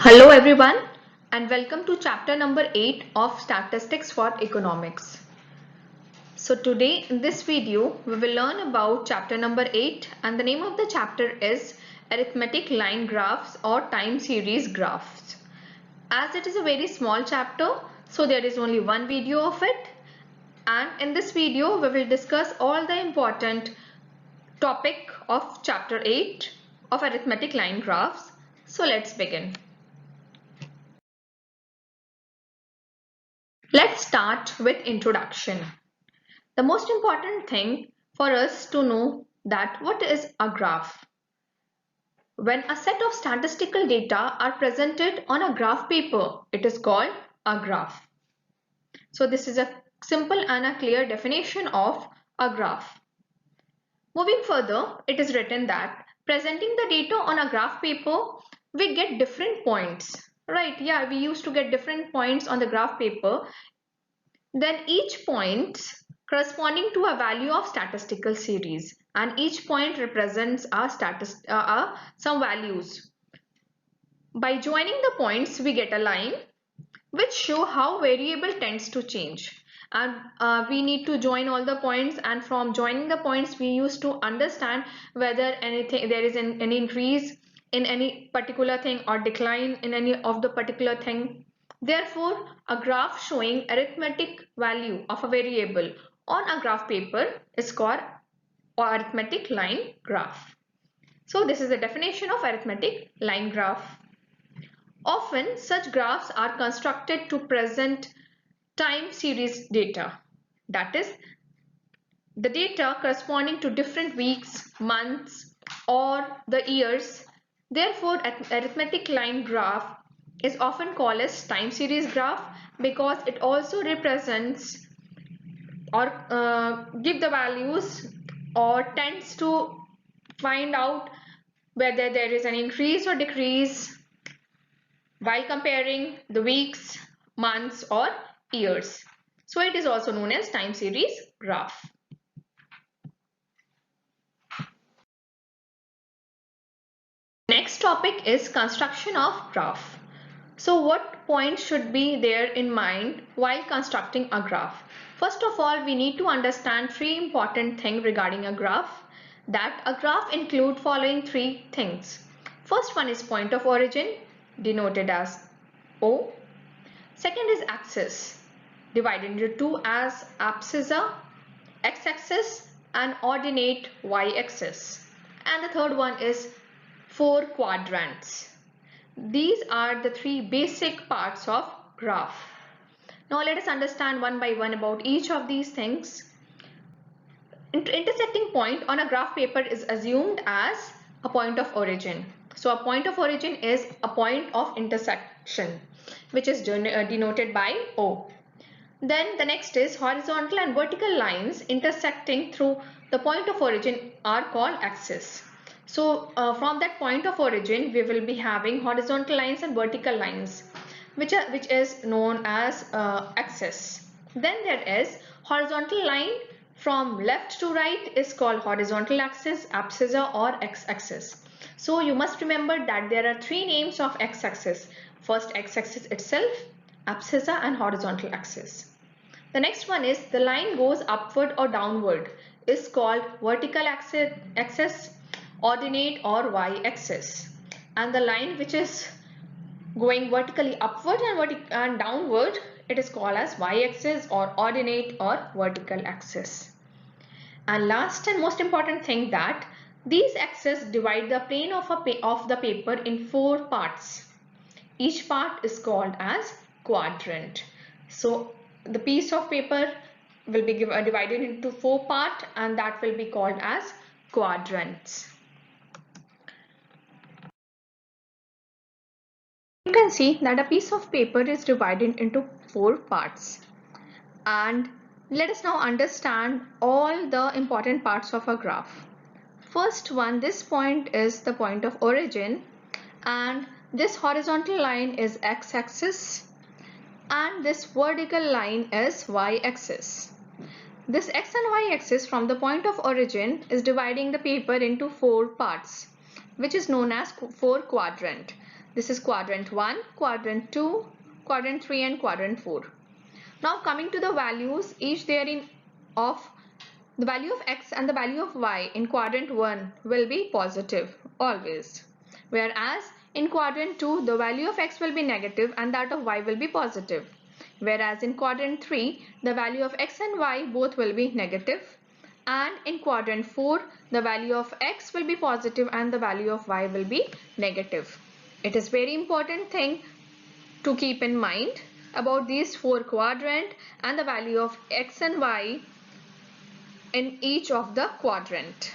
Hello everyone and welcome to chapter number 8 of Statistics for Economics. So today in this video we will learn about chapter number 8 and the name of the chapter is Arithmetic Line Graphs or Time Series Graphs. As it is a very small chapter, so there is only one video of it, and in this video we will discuss all the important topic of chapter 8 of Arithmetic Line Graphs. So let's begin. Let's start with introduction. The most important thing for us to know that what is a graph. When a set of statistical data are presented on a graph paper, it is called a graph. So this is a simple and a clear definition of a graph. Moving further, it is written that presenting the data on a graph paper, we get different points. Right, yeah, we used to get different points on the graph paper. Then each point corresponding to a value of statistical series, and each point represents some values. By joining the points, we get a line which show how variable tends to change. And we need to join all the points, and from joining the points we used to understand whether there is an increase in any particular thing or decline in any of the particular thing. Therefore, a graph showing arithmetic value of a variable on a graph paper is called arithmetic line graph. So this is the definition of arithmetic line graph. Often such graphs are constructed to present time series data, that is the data corresponding to different weeks, months or the years. Therefore, arithmetic line graph is often called as time series graph because it also represents or give the values or tends to find out whether there is an increase or decrease while comparing the weeks, months or years. So it is also known as time series graph. Next topic is construction of graph. So what points should be there in mind while constructing a graph? First of all, we need to understand three important things regarding a graph. That a graph include following three things. First one is point of origin, denoted as O. Second is axis, divided into two as abscissa, x-axis, and ordinate y-axis. And the third one is four quadrants. These are the three basic parts of graph. Now let us understand one by one about each of these things. Intersecting point on a graph paper is assumed as a point of origin. So a point of origin is a point of intersection which is denoted by O. Then the next is horizontal and vertical lines intersecting through the point of origin are called axis. So from that point of origin we will be having horizontal lines and vertical lines which is known as axis. Then there is horizontal line from left to right is called horizontal axis, abscissa or x-axis. So you must remember that there are three names of x-axis. First x-axis itself, abscissa and horizontal axis. The next one is the line goes upward or downward is called vertical axis, ordinate or y-axis. And the line which is going vertically upward and downward, it is called as y-axis or ordinate or vertical axis. And last and most important thing that these axes divide the plane of the paper in four parts. Each part is called as quadrant. So the piece of paper will be divided into four parts and that will be called as quadrants. You can see that a piece of paper is divided into four parts. And let us now understand all the important parts of a graph. First one, this point is the point of origin and this horizontal line is x-axis and this vertical line is y-axis. This x and y-axis from the point of origin is dividing the paper into four parts, which is known as four quadrant. This is quadrant 1, quadrant 2, quadrant 3 and quadrant 4. Now coming to the values, each therein of the value of x and the value of y in quadrant 1 will be positive always. Whereas in quadrant 2 the value of x will be negative and that of y will be positive. Whereas in quadrant 3 the value of x and y both will be negative. And in quadrant 4 the value of x will be positive and the value of y will be negative. It is very important thing to keep in mind about these four quadrant and the value of x and y in each of the quadrant.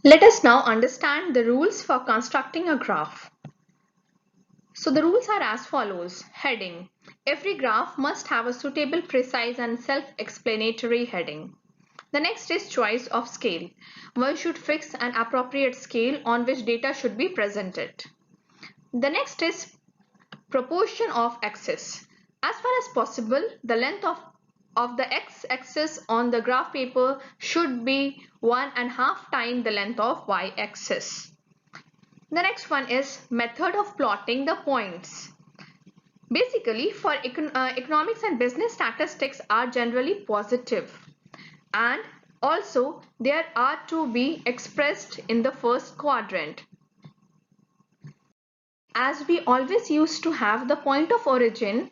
Let us now understand the rules for constructing a graph. So the rules are as follows. Heading. Every graph must have a suitable, precise and self-explanatory heading. The next is choice of scale. One should fix an appropriate scale on which data should be presented. The next is proportion of axis. As far as possible, the length of the x-axis on the graph paper should be 1.5 times the length of y-axis. The next one is method of plotting the points. Basically, for economics and business, statistics are generally positive, and also there are to be expressed in the first quadrant. As we always used to have the point of origin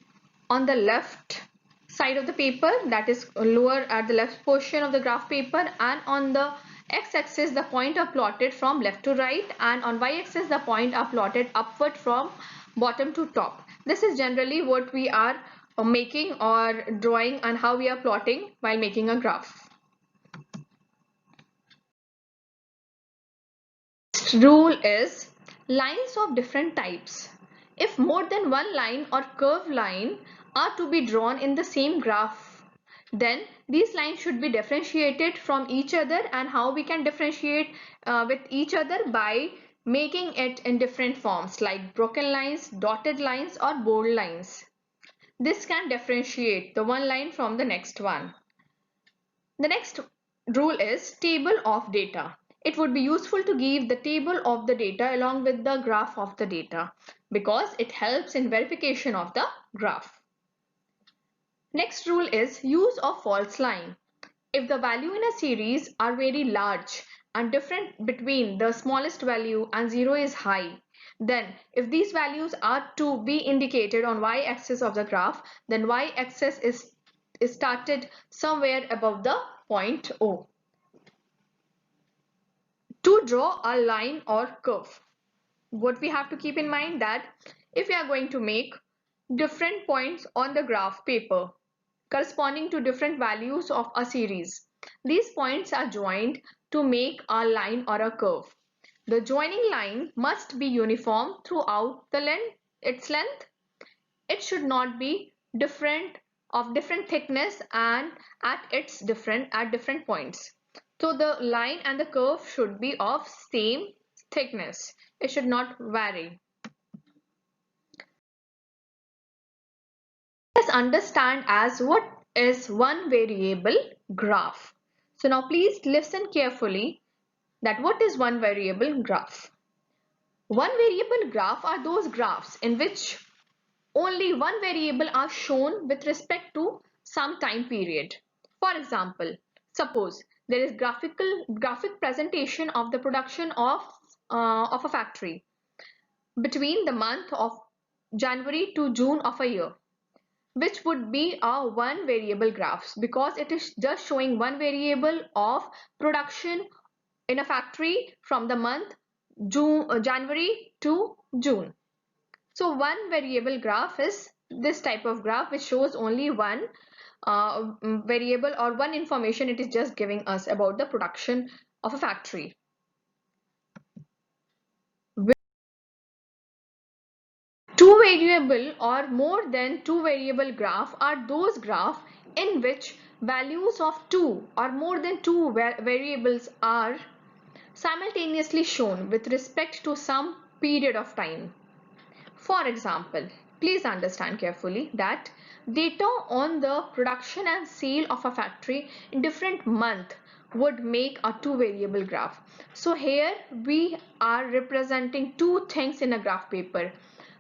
on the left side of the paper, that is lower at the left portion of the graph paper, and on the x-axis the point are plotted from left to right, and on y-axis the point are plotted upward from bottom to top. This is generally what we are making or drawing and how we are plotting while making a graph. Next rule is lines of different types. If more than one line or curved line are to be drawn in the same graph, then these lines should be differentiated from each other. And how we can differentiate with each other? By making it in different forms like broken lines, dotted lines or bold lines. This can differentiate the one line from the next one. The next rule is table of data. It would be useful to give the table of the data along with the graph of the data because it helps in verification of the graph. Next rule is use of false line. If the value in a series are very large and difference between the smallest value and 0 is high, then if these values are to be indicated on y-axis of the graph, then y-axis is started somewhere above the point O. To draw a line or curve, what we have to keep in mind that if we are going to make different points on the graph paper corresponding to different values of a series, these points are joined to make a line or a curve. The joining line must be uniform throughout its length. It should not be different thickness and at different points. So the line and the curve should be of same thickness. It should not vary. Let's understand as what is one variable graph. So now please listen carefully that what is one variable graph. One variable graph are those graphs in which only one variable are shown with respect to some time period. For example, suppose there is graphic presentation of the production of a factory between the month of January to June of a year, which would be a one variable graphs because it is just showing one variable of production in a factory from the month January to June. So one variable graph is this type of graph which shows only one variable or one information it is just giving us about the production of a factory. Two variable or more than two variable graph are those graphs in which values of two or more than two variables are simultaneously shown with respect to some period of time. For example, please understand carefully that data on the production and sale of a factory in different month would make a two variable graph. So here we are representing two things in a graph paper.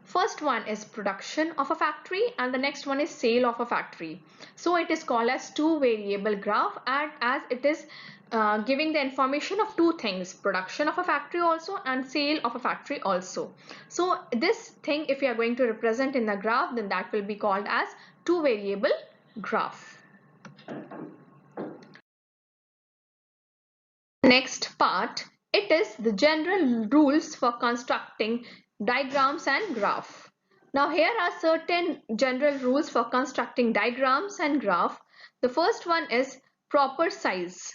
First one is production of a factory and the next one is sale of a factory. So it is called as two variable graph, and as it is giving the information of two things, production of a factory also and sale of a factory also. So this thing, if you are going to represent in the graph, then that will be called as two variable graph. Next part, it is the general rules for constructing diagrams and graph. Now here are certain general rules for constructing diagrams and graph. The first one is proper size.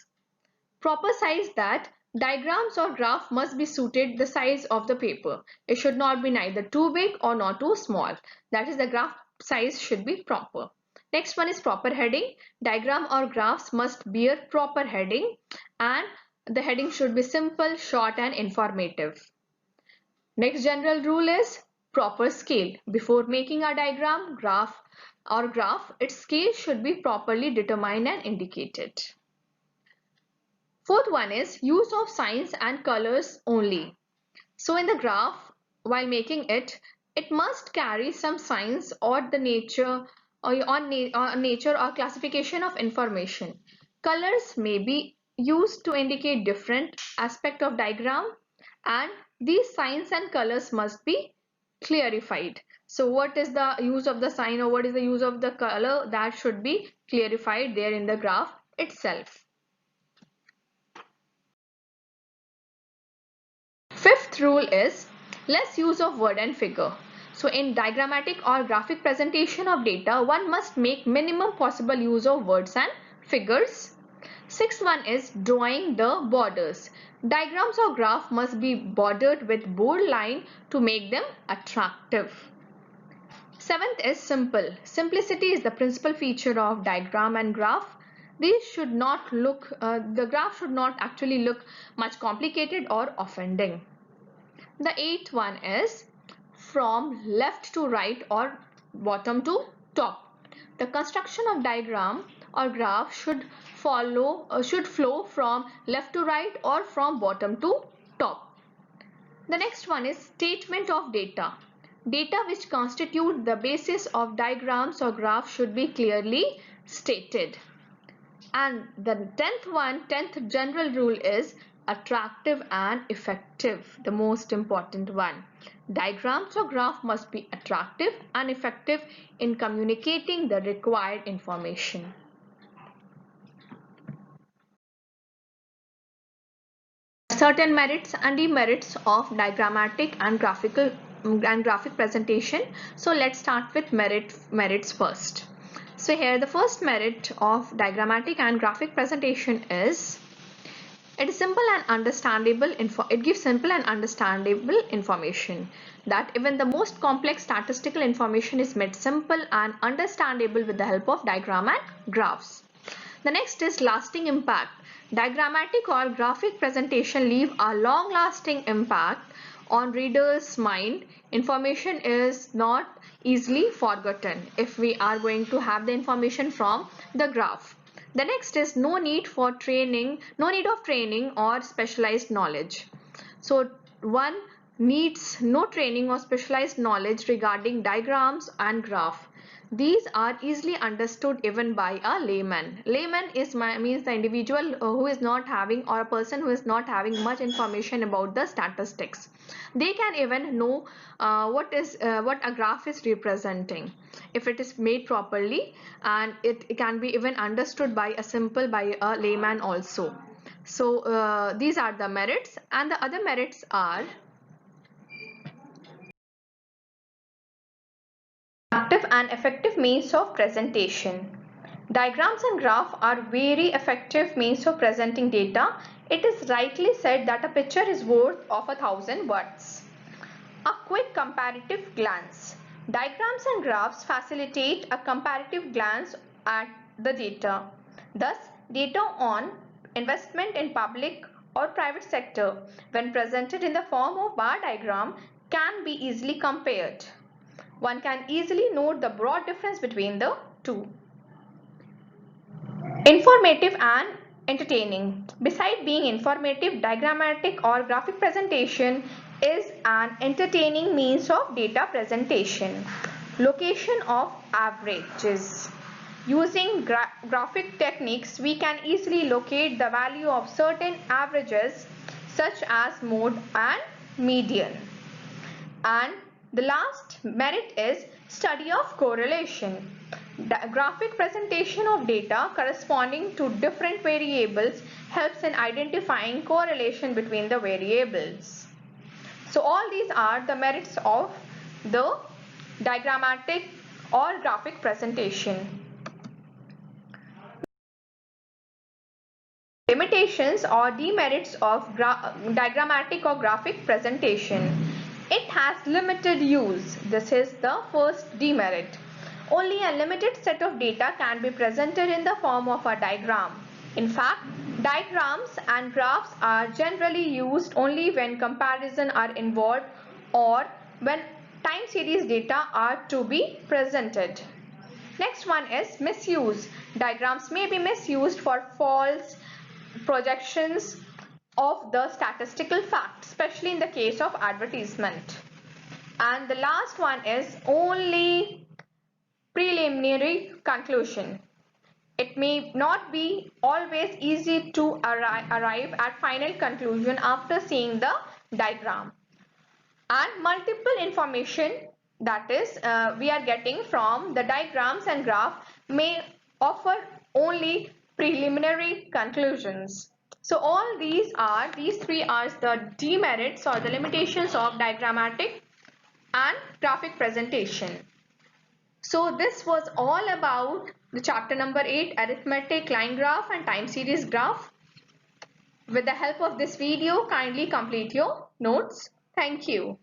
Proper size, that diagrams or graph must be suited the size of the paper. It should not be neither too big or not too small. That is, the graph size should be proper. Next one is proper heading. Diagram or graphs must bear proper heading, and the heading should be simple, short and informative. Next general rule is proper scale. Before making a diagram, graph, its scale should be properly determined and indicated. Fourth one is use of signs and colors only. So in the graph, while making it, it must carry some signs or the nature or nature or classification of information. Colors may be used to indicate different aspect of diagram, and these signs and colors must be clarified. So what is the use of the sign or what is the use of the color, that should be clarified there in the graph itself. Fifth rule is less use of word and figure. So in diagrammatic or graphic presentation of data, one must make minimum possible use of words and figures. Sixth one is drawing the borders. Diagrams or graph must be bordered with bold line to make them attractive. Seventh is simple. Simplicity is the principal feature of diagram and graph. These should not look, the graph should not actually look much complicated or offending. The eighth one is from left to right or bottom to top. The construction of diagram or graph should flow from left to right or from bottom to top. The next one is statement of data. Data which constitute the basis of diagrams or graphs should be clearly stated. And the 10th general rule is attractive and effective, the most important one. Diagrams or graph must be attractive and effective in communicating the required information. Certain merits and demerits of diagrammatic and graphic presentation. So let's start with merits first. So here the first merit of diagrammatic and graphic presentation is it is simple and understandable. It gives simple and understandable information. That even the most complex statistical information is made simple and understandable with the help of diagram and graphs. The next is lasting impact. Diagrammatic or graphic presentation leave a long-lasting impact on readers' mind. Information is not easily forgotten if we are going to have the information from the graph. The next is no need of training or specialized knowledge. So one needs no training or specialized knowledge regarding diagrams and graph. These are easily understood even by a layman. Layman means the individual who is not having, or a person who is not having much information about the statistics. They can even know what a graph is representing if it is made properly, and it can be even understood by a layman also. So these are the merits, and the other merits are active and effective means of presentation. Diagrams and graphs are very effective means of presenting data. It is rightly said that a picture is worth of 1,000 words. A quick comparative glance. Diagrams and graphs facilitate a comparative glance at the data. Thus, data on investment in public or private sector, when presented in the form of bar diagram, can be easily compared. One can easily note the broad difference between the two. Informative and entertaining. Besides being informative, diagrammatic or graphic presentation is an entertaining means of data presentation. Location of averages. Using graphic techniques, we can easily locate the value of certain averages such as mode and median. And the last merit is study of correlation. The graphic presentation of data corresponding to different variables helps in identifying correlation between the variables. So all these are the merits of the diagrammatic or graphic presentation. Limitations or demerits of diagrammatic or graphic presentation. It has limited use. This is the first demerit. Only a limited set of data can be presented in the form of a diagram. In fact, diagrams and graphs are generally used only when comparison are involved or when time series data are to be presented. Next one is misuse. Diagrams may be misused for false projections of the statistical fact, especially in the case of advertisement. And the last one is only preliminary conclusion. It may not be always easy to arrive at final conclusion after seeing the diagram. And multiple information, that is we are getting from the diagrams and graph, may offer only preliminary conclusions. So all these three are the demerits or the limitations of diagrammatic and graphic presentation. So this was all about the chapter number 8, arithmetic, line graph and time series graph. With the help of this video, kindly complete your notes. Thank you.